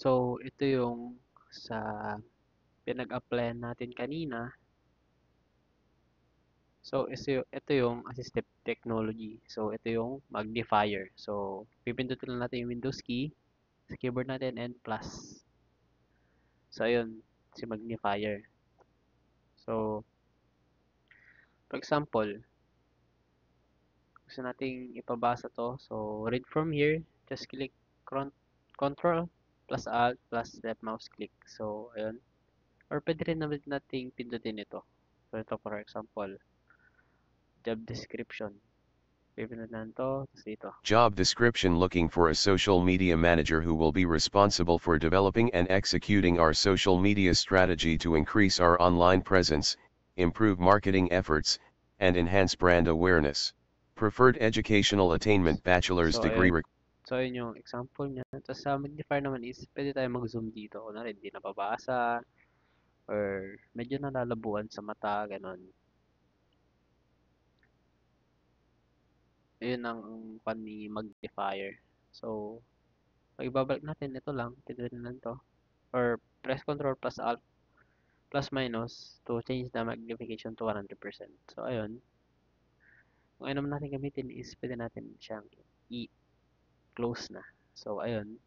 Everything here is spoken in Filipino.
So, ito yung sa pinag-applyan natin kanina. So, ito yung assistive technology. So, ito yung magnifier. So, pipindutin lang natin yung Windows key sa keyboard natin and plus. So, ayun, si magnifier. So, for example, gusto nating ipabasa to. So, read from here. Just click Control plus Alt plus left mouse click. So, ayun. Or pwede rin naman nating pindutin ito. So, ito for example, job description. Pipindutin to, tapos dito. Job description: looking for a social media manager who will be responsible for developing and executing our social media strategy to increase our online presence, improve marketing efforts, and enhance brand awareness. Preferred educational attainment: bachelor's So, degree. ayun. So, ayun yung example niya. Tapos sa magnifier naman is, pwede tayo mag-zoom dito. Kunwari, hindi napabasa, or medyo nalalabuan sa mata, ganon. Ayun ang pan ni magnifier. So, pag ibabalik natin, ito lang, pindutin lang to. Or press Control plus Alt plus minus to change the magnification to 100%. So, ayun. Kung ano naman natin gamitin is pwede natin siyang i-close na. So, ayun.